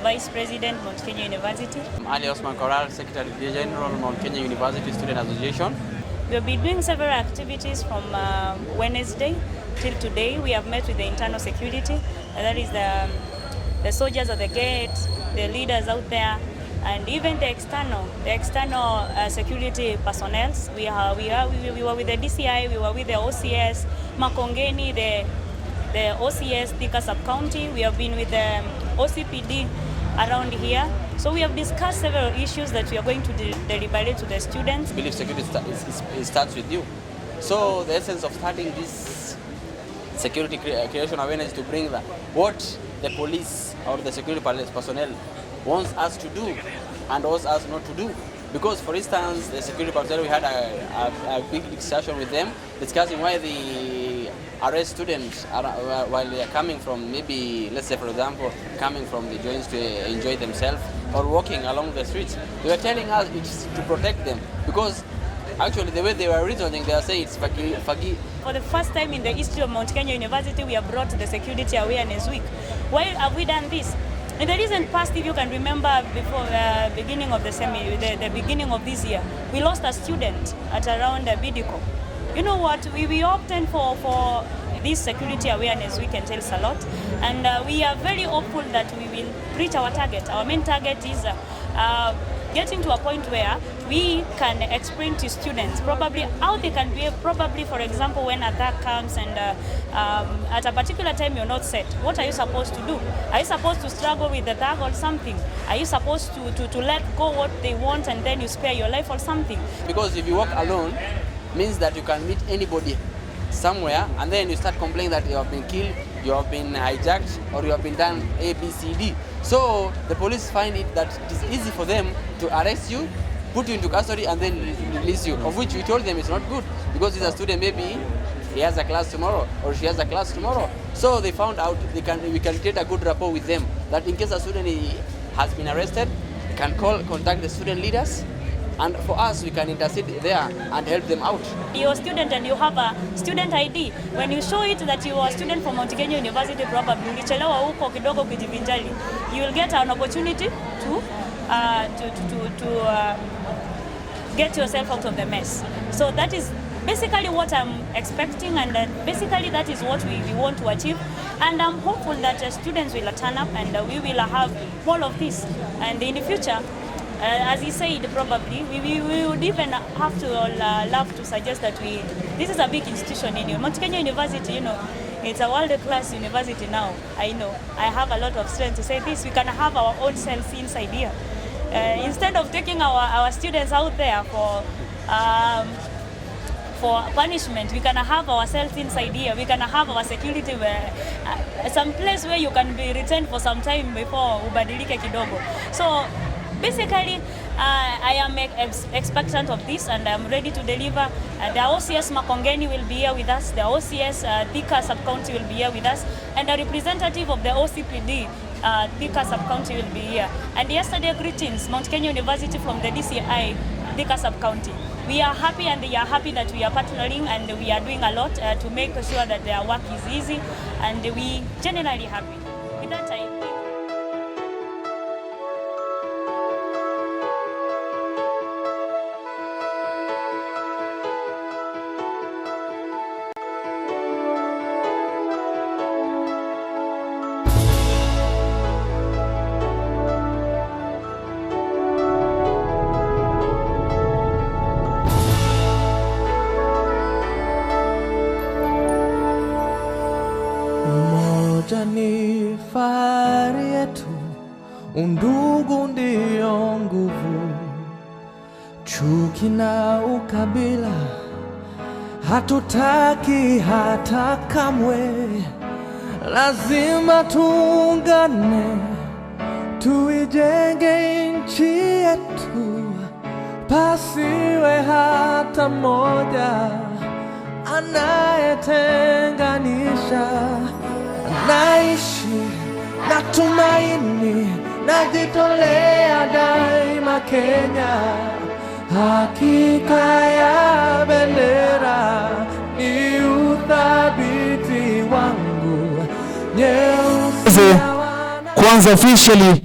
Vice President, Mount Kenya University. I'm Ali Osman Koral, Secretary General, Mount Kenya University Student Association. We have been doing several activities from Wednesday till today. We have met with the internal security, that is the soldiers at the gate, the leaders out there, and even the external security personnel. We were with the DCI, we were with the OCS, Makongeni, the OCS, Thika sub-county. We have been with the OCPD around here. So we have discussed several issues that we are going to deliberate to the students. I believe security starts with you. So the essence of starting this security creation awareness to bring what the police or the security personnel wants us to do and wants us not to do. Because, for instance, the security personnel, we had a big discussion with them discussing why the arrest students while they are coming from, maybe, let's say for example, coming from the joints to enjoy themselves or walking along the streets. They were telling us it's to protect them because actually the way they were reasoning, they are saying it's fagi. For the first time in the history of Mount Kenya University, we have brought the Security Awareness Week. Why have we done this? In the recent past, if you can remember, before the beginning of the beginning of this year, we lost a student at around Bidiko. You know what? We opted for this Security Awareness Week entails a lot, and we are very hopeful that we will reach our target. Our main target is getting to a point where we can explain to students probably how they can behave, probably for example when attack comes and at a particular time you're not set. What are you supposed to do? Are you supposed to struggle with the thug or something? Are you supposed to let go what they want and then you spare your life or something? Because if you walk alone, means that you can meet anybody somewhere and then you start complaining that you have been killed, you have been hijacked, or you have been done A, B, C, D. So the police find it that it is easy for them to arrest you, put you into custody, and then release you, of which we told them it's not good because he's a student, maybe he has a class tomorrow or she has a class tomorrow. So they found out we can create a good rapport with them, that in case a student has been arrested, we can contact the student leaders, and for us, we can intercede there and help them out. You're a student and you have a student ID. When you show it that you are a student from Mount Kenya University, probably ulichelewa huko kidogo kujivinjari, you will get an opportunity to get yourself out of the mess. So that is basically what I'm expecting, and basically that is what we want to achieve. And I'm hopeful that students will turn up and we will have more of this. And in the future, as he said, probably we would even have to love to suggest that this is a big institution in Mount Kenya University. You know, it's a world-class university now. I know. I have a lot of strength to say this. We can have our own cells inside here. Instead of taking our students out there for punishment, we can have ourselves inside here. We can have our security some place where you can be retained for some time before ubadilike kidogo. So basically, I am expectant of this and I'm ready to deliver. The OCS Makongeni will be here with us, the OCS Thika sub-county will be here with us, and a representative of the OCPD Thika sub-county will be here. And yesterday, greetings, Mount Kenya University from the DCI Thika sub-county. We are happy and they are happy that we are partnering and we are doing a lot to make sure that their work is easy, and we generally happy. With that, I think. Ni fahari yetu, undugu ndio nguvu, chuki na ukabila hatutaki hata kamwe. Lazima tuungane, tuijenge nchi yetu, pasiwe hata moja anayetenganisha. Naishi na tumaini, najitolea daima Kenya. Hakika ya bendera ni uthabiti wangu. Kwanza officially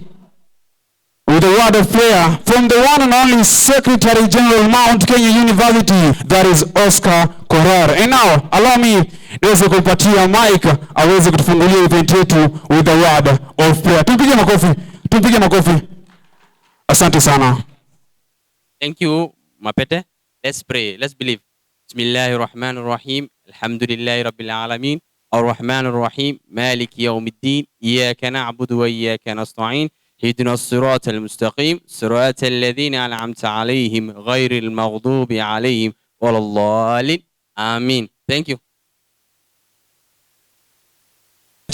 with a word of prayer from the one and only Secretary General Mount Kenya University, that is Oscar Korar. And now, allow me niweze kumpatia mic aweze kutufungulia event yetu with a word of prayer. Tumpige makofi. Asante sana. Thank you, Mapete. Let's pray. Let's believe. Bismillahirrahmanirrahim. Alhamdulillahi rabbil alamin. Ar-Rahmanir-Rahim. Maliki yawmiddin. Iyyaka na'budu wa iyyaka nasta'in. اهدنا الصراط المستقيم صراط الذين أنعمت عليهم غير المغضوب عليهم ولا الضالين. Amen. Thank you.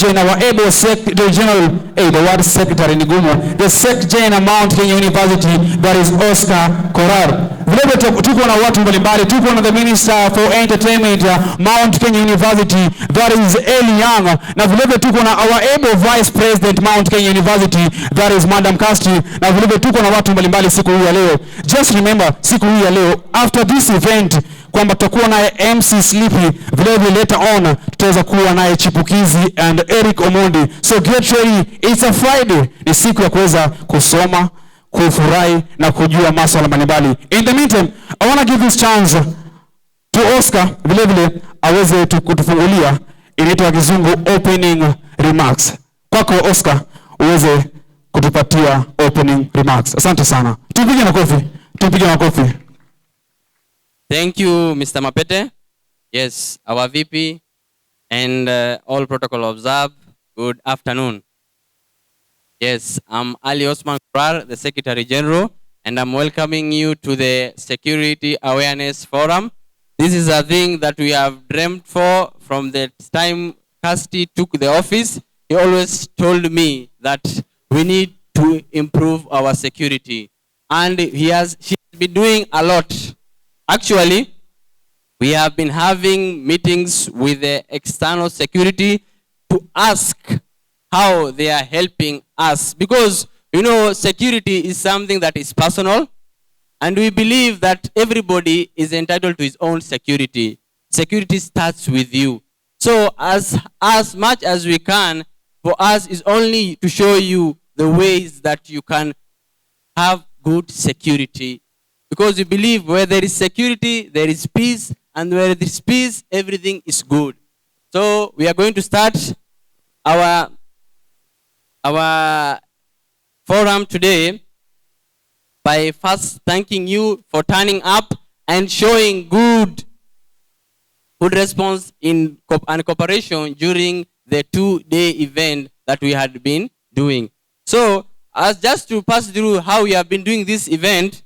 Our able Secretary General, the word Secretary Nigumo, the Secretary in Mount Kenya University, that is Oscar Korar. Vile tuko na watu mbalimbali, tuko na the Minister for Entertainment Mount Kenya University, that is Eli Young, na vile tuko na our able Vice President Mount Kenya University, that is Madam Casti, na vile tuko na watu mbalimbali siku hii ya leo. Just remember, siku hii ya leo, after this event, kwamba tutakuwa naye MC Sleepy, vile later on tutaweza kuwa naye Chipukizi and Eric Omondi. So get ready, it's a Friday. Ni siku ya kuweza kusoma, kufurahi na kujua masuala mbalimbali. In the meantime, I want to give this chance to Oscar vile aweze kutufungulia inaitwa kizungu opening remarks. Kwako Oscar uweze kutupatia opening remarks. Asante sana. Tupige makofi. Thank you, Mr. Mapete. Yes, our VP and all protocol observed. Good afternoon. Yes, I'm Ali Osman Korar, the Secretary General, and I'm welcoming you to the Security Awareness Forum. This is a thing that we have dreamt for from the time Casti took the office. He always told me that we need to improve our security. And she has been doing a lot. Actually, we have been having meetings with the external security to ask how they are helping us. Because, security is something that is personal. And we believe that everybody is entitled to his own security. Security starts with you. So as much as we can, for us is only to show you the ways that you can have good security. Because we believe where there is security, there is peace, and where there is peace, everything is good. So we are going to start our forum today by first thanking you for turning up and showing good response and cooperation during the 2-day event that we had been doing. So, as just to pass through how we have been doing this event,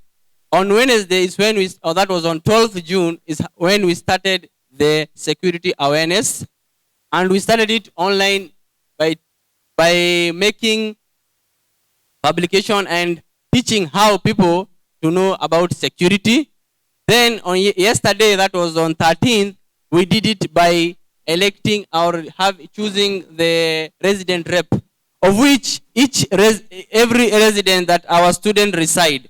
on Wednesday is when that was on 12th June, is when we started the security awareness. And we started it online by making publication and teaching how people to know about security. Then on yesterday, that was on 13th, we did it by electing or choosing the resident rep, of which every resident that our student reside,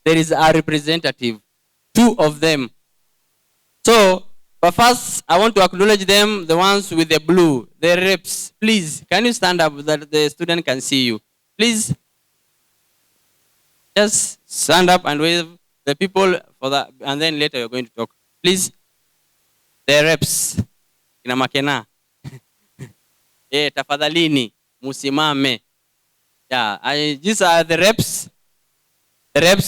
there is a representative, 2 of them. So, but first, I want to acknowledge them, the ones with the blue, the reps. Please, can you stand up so that the student can see you? Please, just stand up and wave the people for that, and then later you're going to talk. Please, the reps. Kina makena. Tafadhalini, musimame. Yeah, these are the reps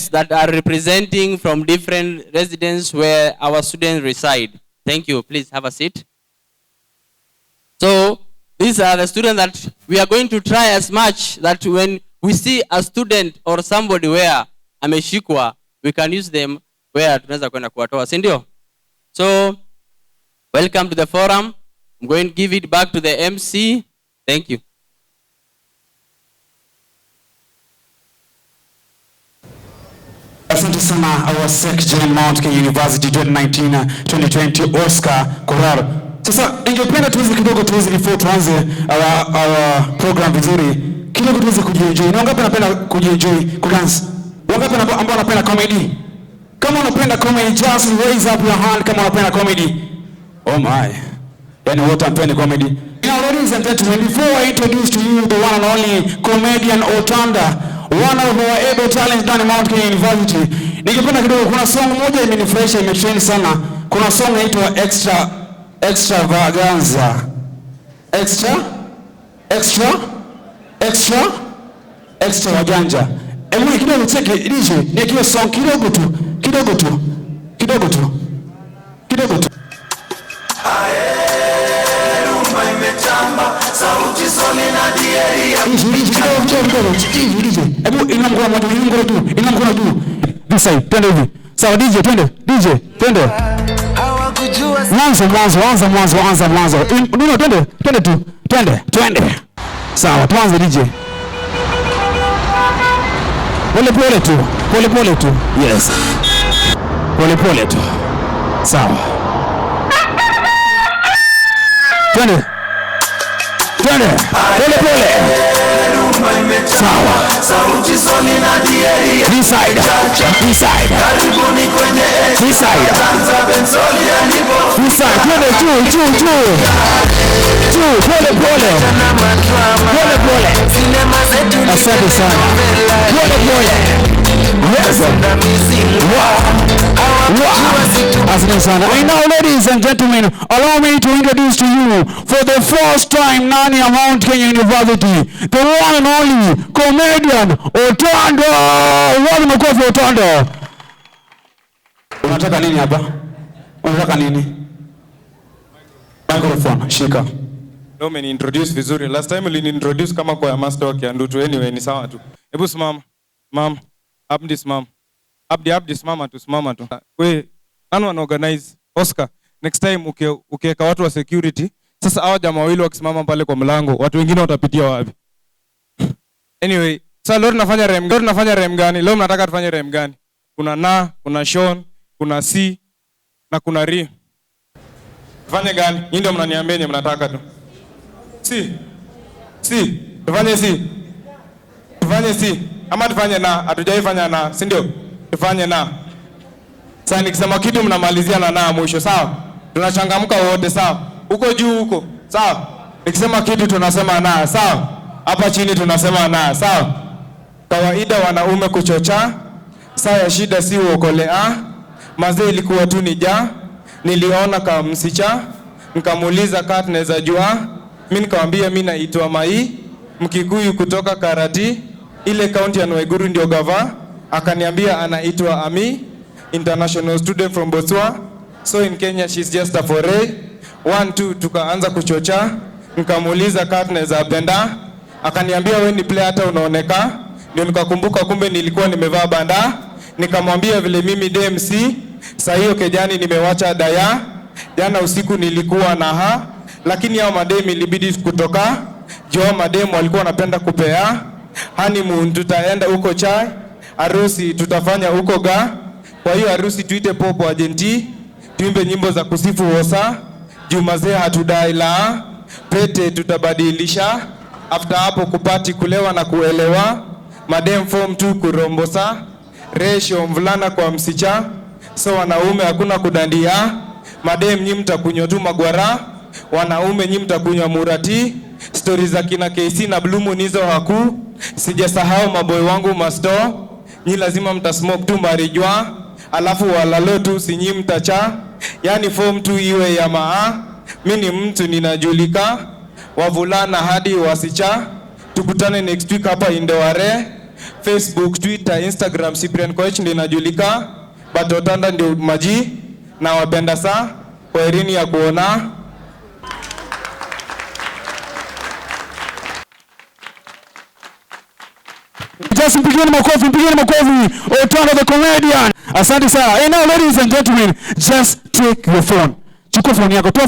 that are representing from different residents where our students reside. Thank you. Please have a seat. So these are the students that we are going to try as much that when we see a student or somebody where ameshikwa, we can use them where tunaweza kwenda kuwatoa, si ndio? So welcome to the forum. I'm going to give it back to the MC. Thank you. Asante sana our Secretary Mount Kenya University 2019-2020 Oscar Korar. Sasa ningependa tuweze before tuanze our program vizuri, kidogo tuweze kujienjoy. Na wangapi wanapenda kujienjoy, kudance? Wangapi ambao wanapenda comedy? Kama unapenda comedy, just raise up your hand kama unapenda comedy. Oh my. Yani wote wanapenda comedy. Now ladies and gentlemen, before I introduce to you the one and only comedian Otanda, one of our able talents ndani Mount Kenya University. Ningependa kidogo, kuna song moja imenifurahisha, imetrend sana. Kuna song inaitwa Extravaganza. Extravaganza. Hebu kidogo cheke DJ, nikiwa song kidogo tu. Sauti soli na dieria. DJ. Hebu ina mkono tu. This side, twende hivi. Sawa DJ, twende. Hawakujua Mwanzo. Ndio twende. Sawa, tuanze DJ. Pole tu. Yes. Pole tu. Sawa. Twende. Pole. Sawa. sauti soli na dieria. This side. Karibuni kwenye This side. Tanza benzoli ya nipo. This side. Twende pole. Sinema zetu ni Asante sana. Pole. Yes. Asante sana. And now, ladies and gentlemen, allow me to introduce to you for the first time ndani ya Mount Kenya University, the one and only comedian Otondo. Wale makofi Otondo. Unataka nini hapa? Microphone, shika. Leo umeniintroduce vizuri. Last time uliniintroduce kama kwa master wa Kiandutu. Anyway, ni sawa tu. Hebu simama. Abdi simama. Abdi simama tu. We, wana organize Oscar. Next time ukiweka watu wa security, sasa hao jamaa wawili wakisimama pale kwa mlango, watu wengine watapitia wapi? Anyway, sasa leo tunafanya rem gani? Leo mnataka tufanye rem gani? Kuna Sean, kuna C na kuna Ri. Tufanye gani? Nyinyi ndio mnaniambia nyinyi mnataka tu. Tufanye C. Ama tufanye na, hatujaifanya na, si ndio? Tufanye na. Sasa nikisema kitu mnamalizia na mwisho, sawa? Tunachangamka wote, sawa? Huko juu huko, sawa? Nikisema kitu tunasema na, sawa? Hapa chini tunasema na, sawa? Kawaida wanaume kuchocha, saa ya shida si uokolea. Mazee ilikuwa tu niliona kama msicha, nikamuuliza kama tunaweza jua. Mimi nikamwambia mimi naitwa Mai, Mkikuyu kutoka Karati, ile county ya Waiguru ndio gava. Akaniambia anaitwa Ami, international student from Botswana, so in Kenya she's just a foreign. 1 2 tukaanza kuchocha, nikamuuliza kama tunaweza penda. Akaniambia wewe ni player hata unaoneka. Ndio nikakumbuka kumbe nilikuwa nimevaa banda. Nikamwambia vile mimi DMC, saa hiyo kejani nimewacha daya. Jana usiku nilikuwa na lakini hao mademu ilibidi kutoka. Jua mademu walikuwa wanapenda kupea. Honeymoon tutaenda huko chai. Harusi tutafanya huko ga. Kwa hiyo harusi tuite popo agenti. Tuimbe nyimbo za kusifu Hosa. Jumazee hatudai la. Pete tutabadilisha. After hapo kupati kulewa na kuelewa. Madem form 2 kurombosa. Ratio mvulana kwa msicha. So wanaume hakuna kudandia. Madem nyi mtakunywa tu magwara. Wanaume nyi mtakunywa murati. Stories za kina KC na Blue nizo haku. Sijasahau maboy wangu masto. Nyi lazima mtasmoke tu marijwa. Alafu walalo tu si nyi mtacha. Yani form 2 iwe ya maa. Mimi ni mtu ninajulika. Wavulana hadi wasicha. Tukutane next week hapa Indoware. Facebook, Twitter, Instagram, Cyprian Coach ndio inajulika. Batotanda ndio maji. Na wapenda saa. Kwa herini ya kuona. Just mpigieni makofi. Otondo the comedian. Asante sana. And now, ladies and gentlemen, just take your phone. Chukua phone yako, toa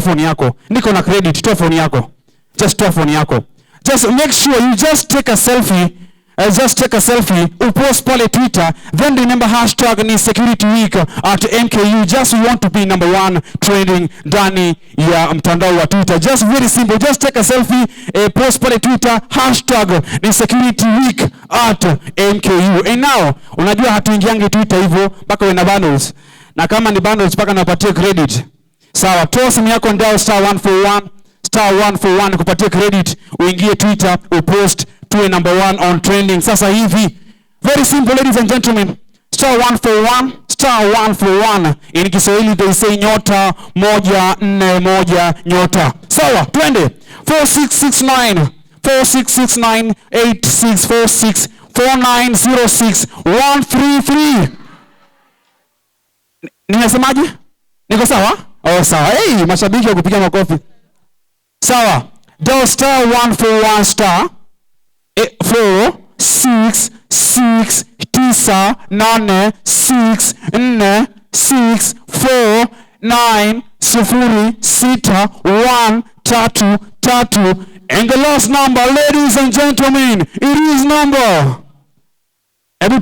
phone yako. Niko na credit, toa phone yako. Just toa phone yako. Just make sure you just take a selfie. Upost pale Twitter. Then remember hashtag ni security week at MKU. Just we want to be number 1 trending ndani ya mtandao wa Twitter. Just very simple. Just take a selfie. Post pale Twitter. Hashtag ni security week at MKU. And now, unajua hatuingiangi Twitter hivyo mpaka wena bundles. Na kama ni bundles mpaka napatia credit. Sawa, toa simu yako ndao *141 star 141 kupatia credit, uingie Twitter, upost, tuwe number 1 on trending sasa hivi. Very simple, ladies and gentlemen. Star 141, star 141. In Kiswahili they say nyota 141 nyota. Sawa, twende. 4669 4669 8646 4906 133. Nimesemaje? Niko sawa? Oh, sawa. Hey, mashabiki wa kupiga makofi. Sawa. Dial star 141 star 4 6 6 9 8 6 4 6 4 9 0 6 1 3 3. And the last number, ladies and gentlemen, it is number. Hebu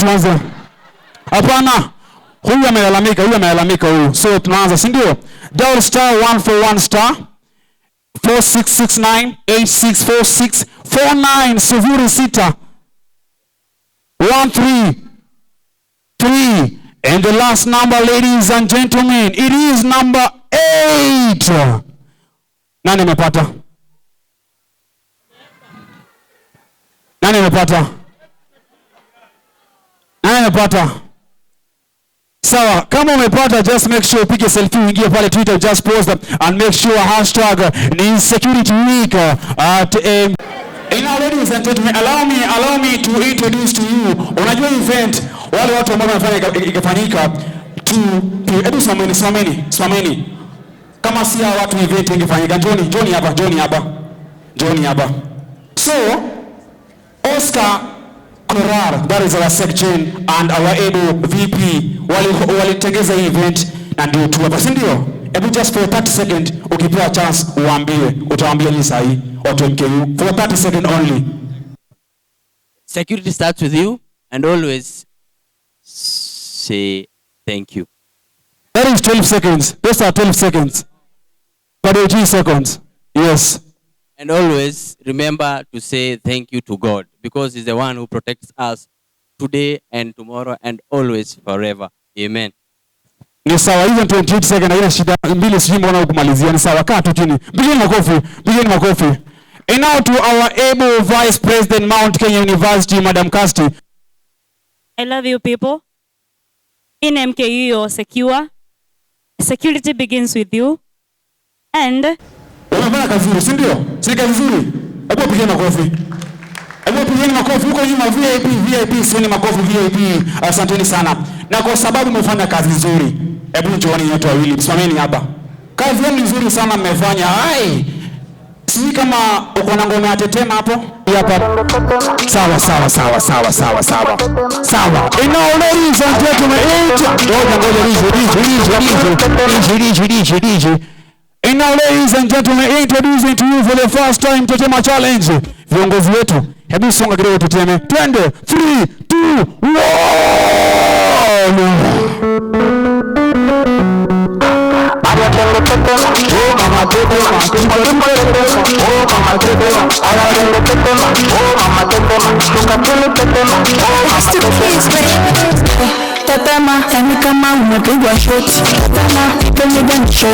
tuanze. Hapana. Huyu amelalamika huyu. So tunaanza, si ndio? Dial star 141 star 4669 8646 4906 133. And the last number, ladies and gentlemen, it is number 8. Nani amepata? Sawa, kama umepata, just make sure upige selfie, uingie pale Twitter, just post and make sure hashtag ni security week at now, ladies and gentlemen, allow me to introduce to you. Unajua event wale watu ambao wanafanya ikafanyika hebu simameni. Kama si hao watu event ingefanyika. Johnny hapa. So, Oscar Korar, that is our section, and our able VP walitengeza hii event na ndio tu hapa, si ndio? Hebu just for 30 seconds ukipewa chance utawaambia ni sahi watu MKU for 30 seconds only. Security starts with you and always say thank you. That is 12 seconds. Those are 12 seconds. But 18 seconds. Yes. And always remember to say thank you to God, because He's the one who protects us today and tomorrow and always forever. Amen. Ni sawa, hizo 28 seconds haina shida. Mbili sijui mbona kumalizia. Ni sawa, kaa tu chini. Pigeni makofi. And now to our able Vice President Mount Kenya University, Madam Casti. I love you people. In MKU you're secure. Security begins with you. And unafanya kazi nzuri, si ndio? Si kazi nzuri. Hebu pigeni makofi huko nyuma. VIP, sio makofi VIP. Asanteni sana. Na kwa sababu mmefanya kazi nzuri, hebu njooni nyote wawili. Simameni hapa. Kazi yenu nzuri sana mmefanya. Si kama uko na ngoma ya tetema hapo? Hapa. Sawa. And now, ladies and gentlemen, And now, ladies and gentlemen, introducing to you for the first time Tetema Challenge. Viongozi wetu, hebu songa kidogo tuteme. Twende. 3, 2, 1. Tetema, yani kama umepigwa shoti. Tetema, kwenye benchi.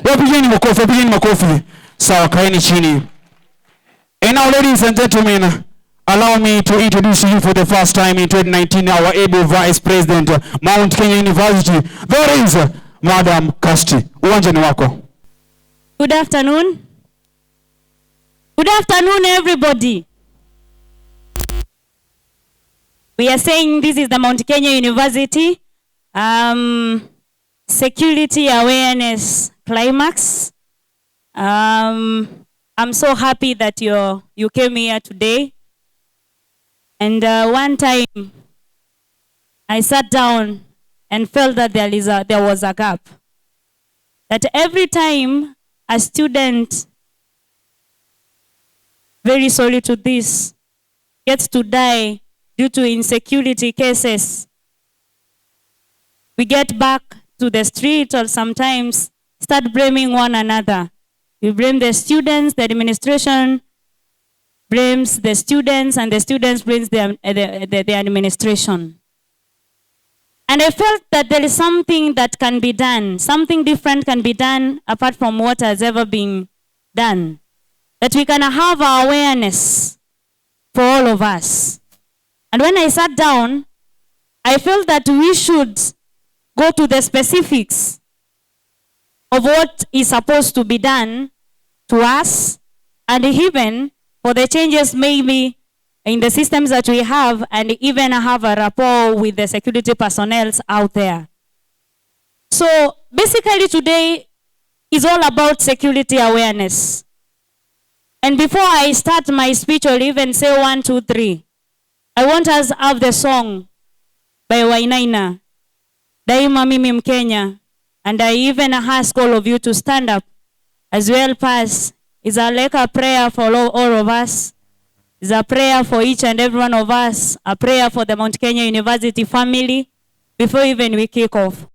Wapigeni makofi. Sawa, kaeni chini. And now, ladies and gentlemen, allow me to introduce you for the first time in 2019 our able Vice President, Mount Kenya University. That is Madam Casti. Uwanja ni wako. Good afternoon. Good afternoon, everybody. We are saying this is the Mount Kenya University Security Awareness Climax. I'm so happy that you came here today. And one time, I sat down and felt that there was a gap. That every time a student, very sorry to this, gets to die due to insecurity cases, we get back to the street or sometimes start blaming one another. We blame the students, the administration blames the students, and the students blames the administration. And I felt that there is something that can be done, something different can be done apart from what has ever been done. That we can have our awareness for all of us. And when I sat down, I felt that we should go to the specifics of what is supposed to be done to us, and even for the changes maybe in the systems that we have, and even have a rapport with the security personnel out there. So basically today is all about security awareness. And before I start my speech or even say 1, 2, 3, I want us to have the song by Wainaina, Daima Mimi Mkenya, and I even ask all of you to stand up as well pass. It's like a prayer for all of us. It's a prayer for each and every one of us, a prayer for the Mount Kenya University family before even we kick off.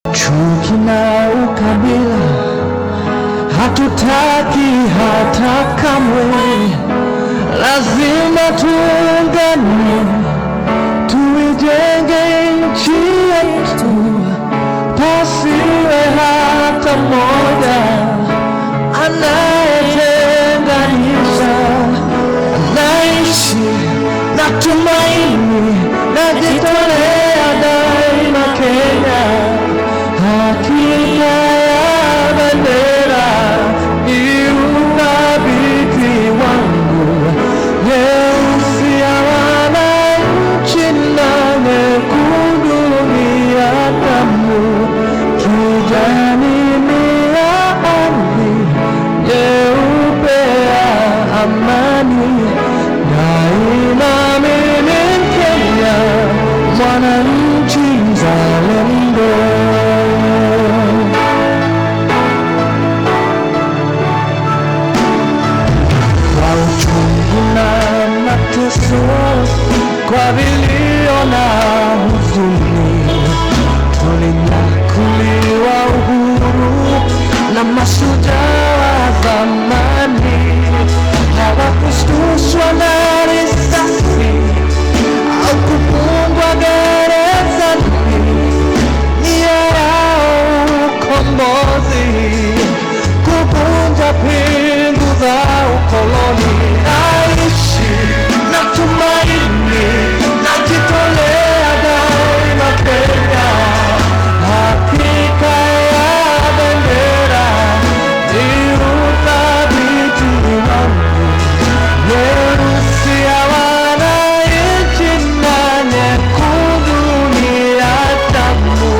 Chuki na ukabila hatutaki hata kamwe, lazima tuungane, tuijenge nchi yetu, pasiwe hata mmoja anayetenganisha. Naishi na tumaini, najitolea daima Kenya, hakika ya bendera ni ukabidhi wangu, nyeusi ya wananchi na nyekundu ni ya damu, kijani ni ya ardhi, nyeupe ya amani. Daima mimi Mkenya, mwananchi mzalendo. Kwa uchungu na mateso, kwa vilio na huzuni, tulinyakuliwa uhuru na mashujaa wa zamani. Hawakushtushwa na risasi au kufungwa gerezani, nia yao ukombozi, kuvunja pingu za ukoloni. Naishi na tumaini, najitolea daima Kenya, hakika ya bendera ni uthabiti wangu, nyeusi ya wananchi na nyekundu ni ya damu,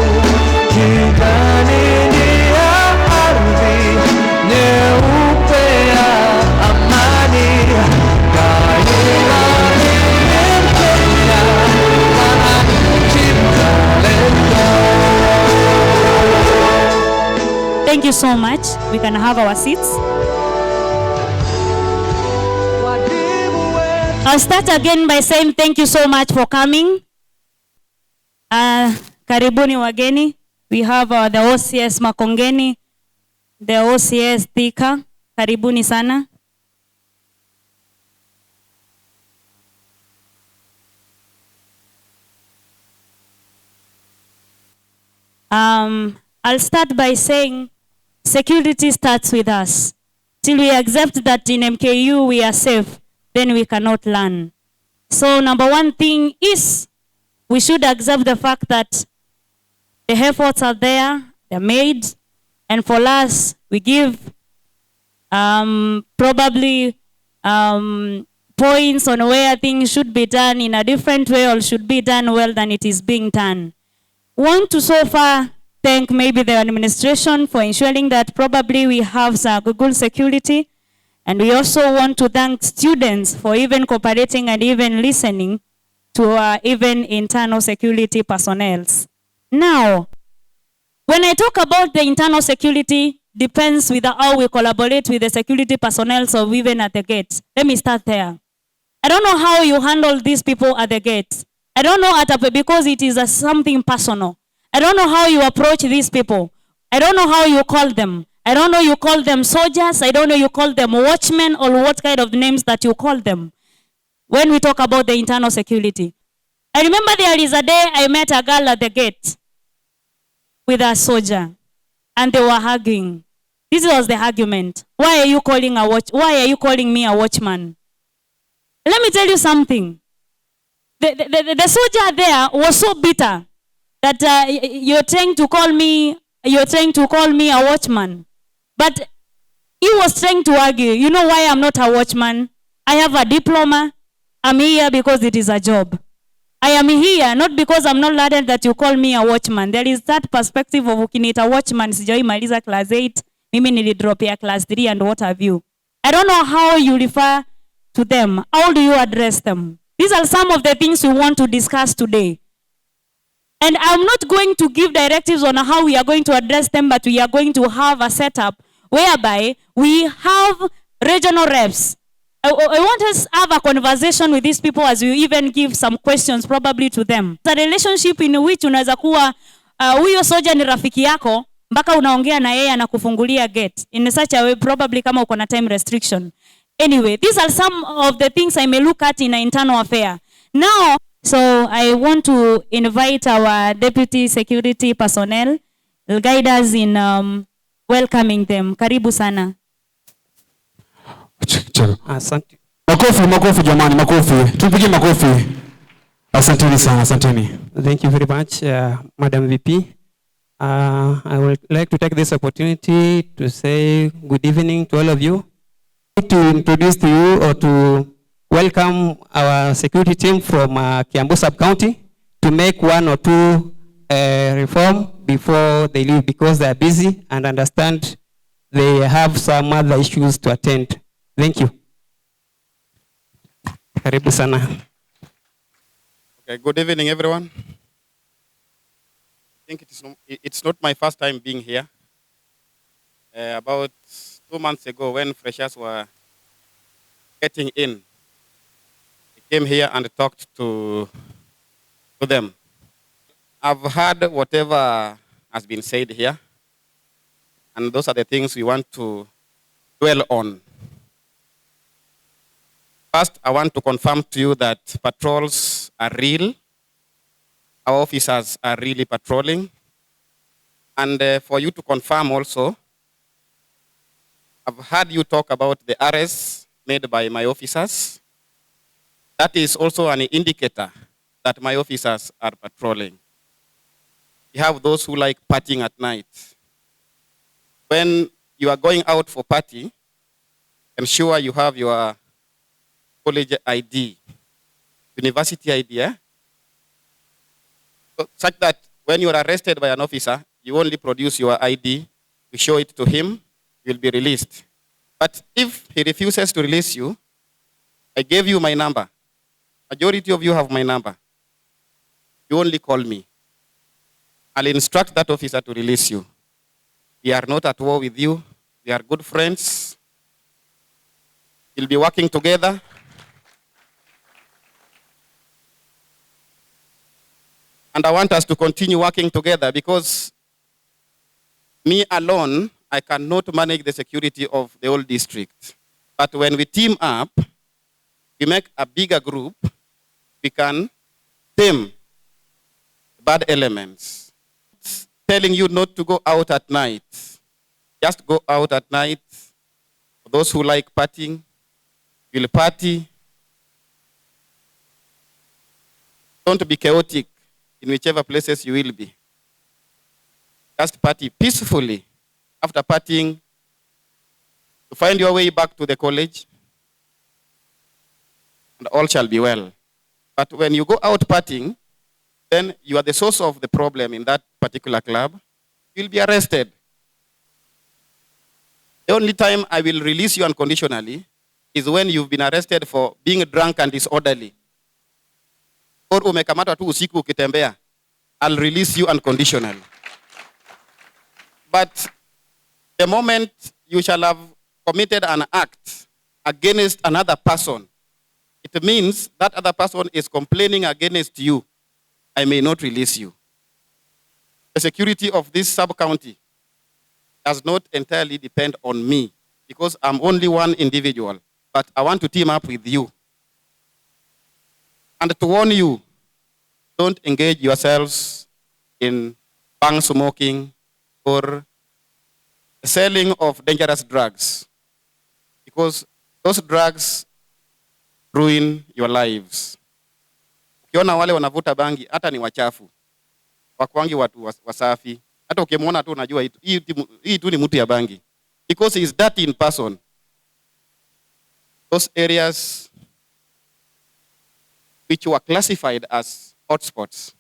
kijani ni ya ardhi, nyeupe ya amani. Daima mimi Mkenya, mwananchi mzalendo. Thank you so much. We can have our seats. I'll start again by saying thank you so much for coming. Karibuni wageni. We have the OCS Makongeni, the OCS Thika. Karibuni sana. I'll start by saying security starts with us. Till we accept that in MKU we are safe, then we cannot learn. So number one thing is we should accept the fact that the efforts are there, they're made, and for us, we give probably points on where things should be done in a different way or should be done well than it is being done. Want to so far thank maybe the administration for ensuring that probably we have some good security. And we also want to thank students for even cooperating and even listening to even internal security personnel. Now, when I talk about the internal security, depends with how we collaborate with the security personnel, so even at the gates. Let me start there. I don't know how you handle these people at the gates. I don't know because it is something personal. I don't know how you approach these people. I don't know how you call them. I don't know you call them soldiers. I don't know you call them watchmen or what kind of names that you call them when we talk about the internal security. I remember there is a day I met a girl at the gate with a soldier and they were hugging. This was the argument. Why are you calling me a watchman? Let me tell you something. The soldier there was so bitter that you're trying to call me a watchman. But he was trying to argue, you know why I'm not a watchman? I have a diploma. I'm here because it is a job. I am here not because I'm not learned that you call me a watchman. There is that perspective of ukinita watchman sijai maliza class 8, mimi nilidropia class 3 and what have you. I don't know how you refer to them. How do you address them? These are some of the things we want to discuss today. And I'm not going to give directives on how we are going to address them, but we are going to have a setup whereby we have regional reps. I want us to have a conversation with these people as we even give some questions probably to them. The relationship in which unaweza kuwa huyo soja ni rafiki yako mpaka unaongea na yeye anakufungulia gate in such a way probably kama uko na time restriction. Anyway, these are some of the things I may look at in an internal affair. Now, so I want to invite our deputy security personnel will guide us in welcoming them. Karibu sana. Asante. Makofi jamani, makofi. Tupige makofi. Asanteni sana, asanteni. Thank you very much, Madam VP. I would like to take this opportunity to say good evening to all of you. To introduce to you or to welcome our security team from Kiambu Sub-County to make one or two reform before they leave because they are busy and understand they have some other issues to attend. Thank you. Karibu sana. Okay, good evening, everyone. I think it's not my first time being here. About 2 months ago, when freshers were getting in, I came here and talked to them. I've heard whatever has been said here, and those are the things we want to dwell on. First, I want to confirm to you that patrols are real. Our officers are really patrolling. And for you to confirm also, I've heard you talk about the arrests made by my officers. That is also an indicator that my officers are patrolling. You have those who like partying at night. When you are going out for party, ensure you have your college ID, university ID, such that when you are arrested by an officer, you only produce your ID, you show it to him, you will be released. But if he refuses to release you, I gave you my number. Majority of you have my number. You only call me. I'll instruct that officer to release you. We are not at war with you. We are good friends. We'll be working together. And I want us to continue working together because me alone, I cannot manage the security of the whole district. But when we team up, we make a bigger group, we can tame bad elements. Telling you not to go out at night. Just go out at night. For those who like partying, you'll party. Don't be chaotic in whichever places you will be. Just party peacefully. After partying, to find your way back to the college, and all shall be well. But when you go out partying, then you are the source of the problem in that particular club, you'll be arrested. The only time I will release you unconditionally is when you've been arrested for being drunk and disorderly. Or umekamatwa tu usiku ukitembea, I'll release you unconditionally. But The moment you shall have committed an act against another person, it means that other person is complaining against you. I may not release you. The security of this sub-county does not entirely depend on me because I'm only one individual, but I want to team up with you. And to warn you, don't engage yourselves in bang smoking or selling of dangerous drugs because those drugs ruin your lives. Ukiona wale wanavuta bangi hata ni wachafu. Wakwangi watu wasafi. Hata ukimwona tu unajua hii tu ni mtu ya bangi. Because he is dirty in person. Those areas which were classified as hotspots,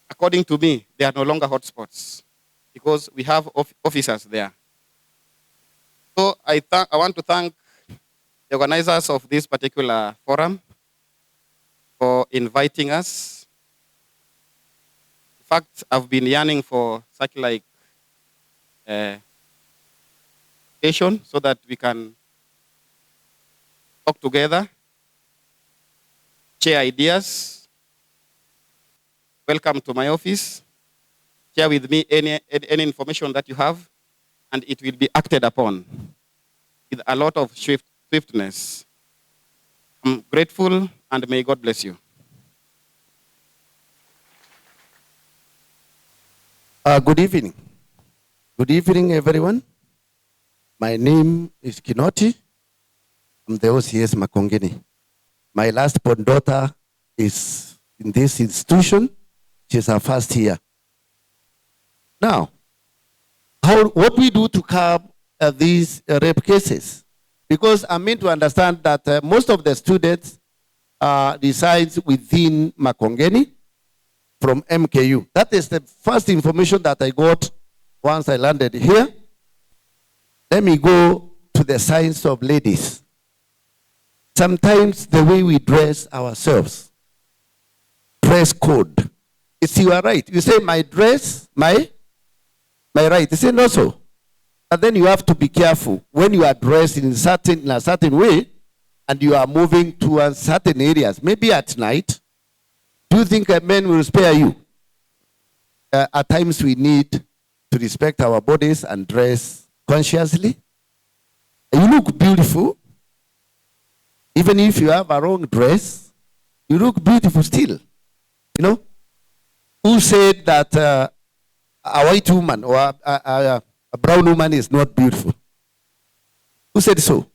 according to me, they are no longer hotspots because we have officers there. So I want to thank the organizers of this particular forum for inviting us. In fact, I've been yearning for such like occasion so that we can talk together, share ideas. Welcome to my office. Share with me any information that you have, and it will be acted upon with a lot of swiftness. I'm grateful, and may God bless you. Good evening. Good evening, everyone. My name is Kinoti. I'm the OCS Makongeni. My last born daughter is in this institution. She's her first year. Now, what we do to curb these rape cases? Because I mean to understand that most of the students reside within Makongeni from MKU. That is the first information that I got once I landed here. Let me go to the science of ladies. Sometimes the way we dress ourselves, dress code. You are right. You say my dress, my right. You say no so. And then you have to be careful when you are dressed in a certain way and you are moving towards certain areas, maybe at night. Do you think a man will spare you? At times we need to respect our bodies and dress consciously. You look beautiful. Even if you have a wrong dress, you look beautiful still. You know? Who said that a white woman or a brown woman is not beautiful? Who said so?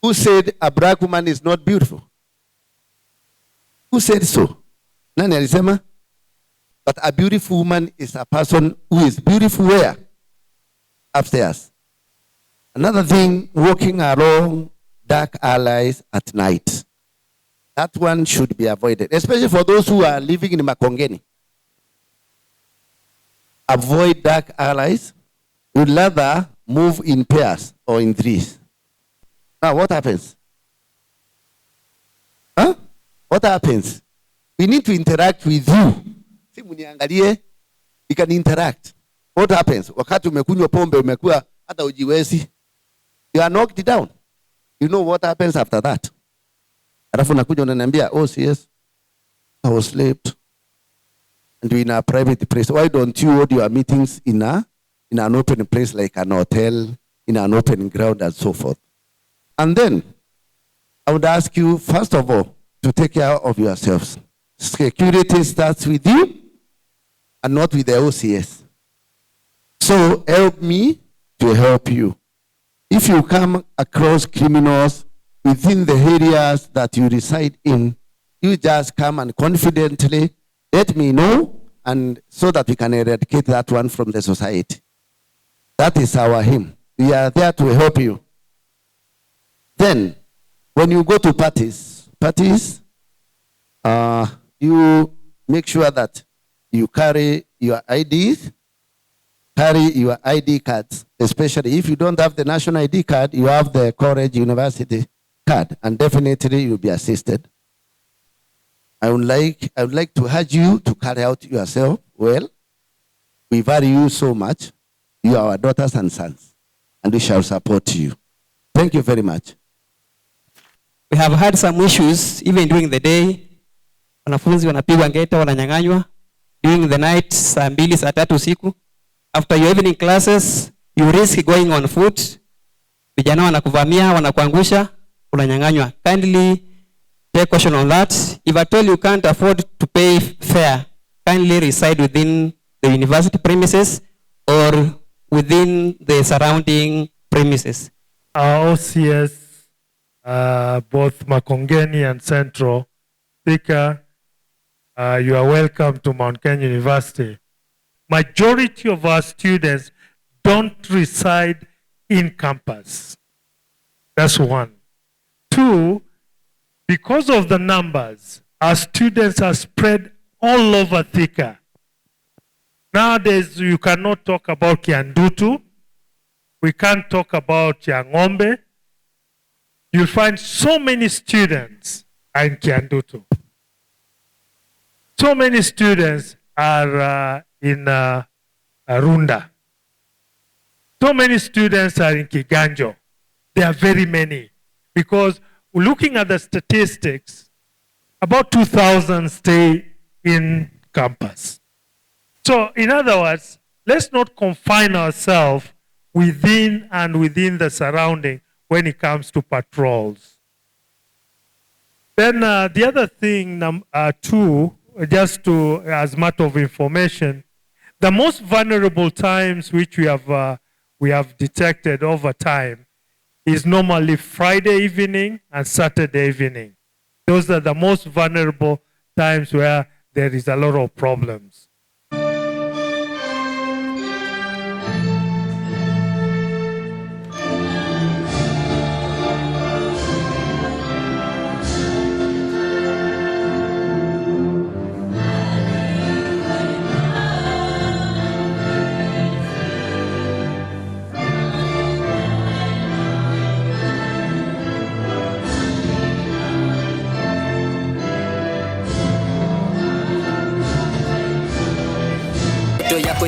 Who said a black woman is not beautiful? Who said so? Nani alisema? But a beautiful woman is a person who is beautiful where? Upstairs. Another thing, walking along dark alleys at night. That one should be avoided, especially for those who are living in Makongeni. Avoid dark alleys. You'd rather move in pairs or in threes. Now, what happens? Huh? What happens? We need to interact with you. Si muniangalie, we can interact. What happens? Wakati umekunywa pombe umekuwa hata ujiwezi. You are knocked down. You know what happens after that? Alafu nakuja unaniambia, oh yes, I was late. And we're in a private place. Why don't you hold your meetings in an open place like an hotel, in an open ground and so forth? And then, I would ask you, first of all, to take care of yourselves. Security starts with you and not with the OCS. So help me to help you. If you come across criminals within the areas that you reside in, you just come and confidently let me know, and so that we can eradicate that one from the society. That is our aim. We are there to help you. Then, when you go to parties, you make sure that you carry your IDs, carry your ID cards, especially if you don't have the national ID card, you have the college university card, and definitely you'll be assisted. I would like to urge you to carry out yourself well. We value you so much. You are our daughters and sons, and we shall support you. Thank you very much. We have had some issues even during the day. Wanafunzi wanapigwa ngeta, wananyang'anywa. During the night, saa 2, saa 3 usiku. After your evening classes, you risk going on foot. Vijana wanakuvamia, wanakuangusha, unanyang'anywa. Kindly take caution on that. If at all you can't afford to pay fare, kindly reside within the university premises or within the surrounding premises. Our OCS, both Makongeni and Central, Thika, you are welcome to Mount Kenya University. Majority of our students don't reside in campus. That's one. Two, because of the numbers, our students are spread all over Thika. Nowadays, you cannot talk about Kiandutu. We can't talk about Yangombe. You'll find so many students are in Kiandutu. So many students are in Runda. So many students are in Kiganjo. There are very many. Because looking at the statistics, about 2,000 stay in campus. So in other words, let's not confine ourselves within the surrounding when it comes to patrols. Then the other thing, two, just to as matter of information, the most vulnerable times which we have detected over time is normally Friday evening and Saturday evening. Those are the most vulnerable times where there is a lot of problems.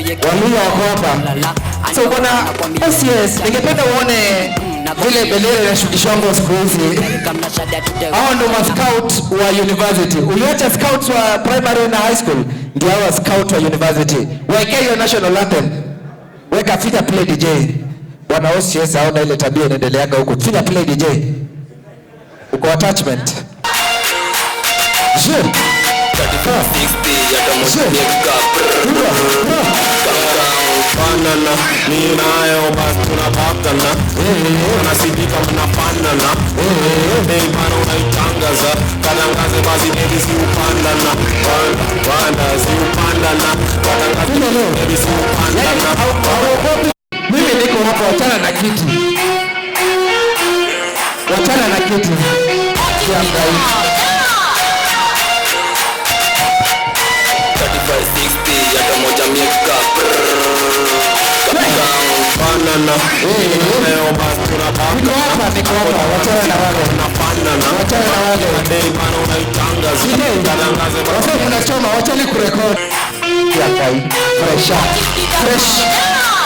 Walio wako hapa. So bwana OCS, ningependa uone vile bendera inashukishwa siku hizi. Hao ndio ma-scout wa university. Uliacha scouts wa primary na high school, ndio hao scout wa university. Weka hiyo national anthem. Weka finya play DJ. Bwana OCS haona ile tabia inaendeleaga huko. Finya play DJ. Uko attachment. Sure. Banana, ni nayo basi tunapatana. Nasidika mnafanana. Hey bana unaitangaza. Katangaze basi baby si upandana. Wanda si upandana. Katangaze baby si upandana. Mimi niko hapa, wachana na kiti. Wachana na kiti. Banana, leo basi tunapatana. Niko hapa, wachana na wale. Wachana na wale. Hey bana unaitangaza. Katangaze basi Wafanya unachoma, wachani kurekodi.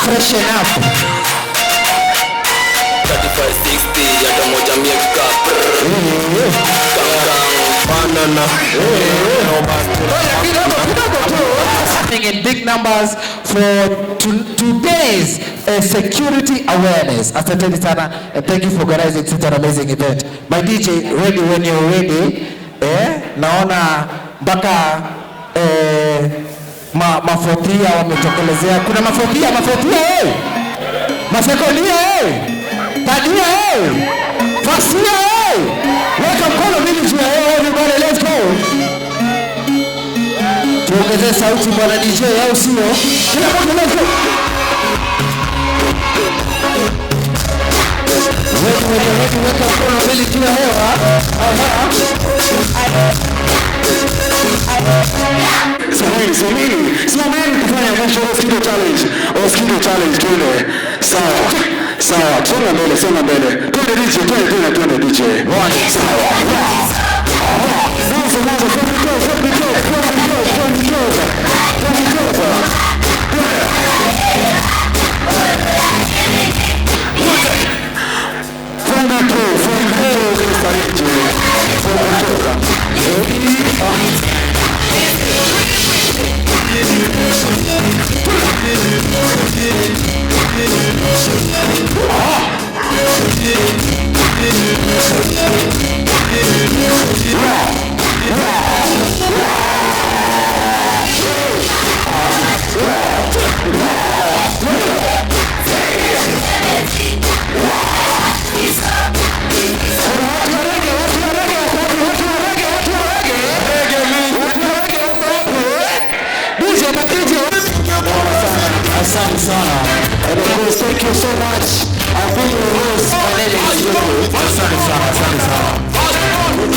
Fresh enough. 3560 ya pamoja miaka. Banana, leo basi in big numbers for today's security awareness. Asanteni sana, and thank you for organizing such an amazing event. My DJ, ready when you're ready. Naona mpaka mafotia wametokelezea. Kuna mafotia masekolia tadia fasia weka mkono mimi juu ya everybody, let's go. Tuongeze sauti bwana DJ, au sio? Kila mmoja let's go. Weka mkono mbele juu ya hewa. Simameni kufanya mwisho Skido challenge tuende. Sawa, songa mbele. Twende DJ. Sawa. Asante sana. And of course, thank you so much. I've been your host. My name is Lulu. Asante sana. Asante sana.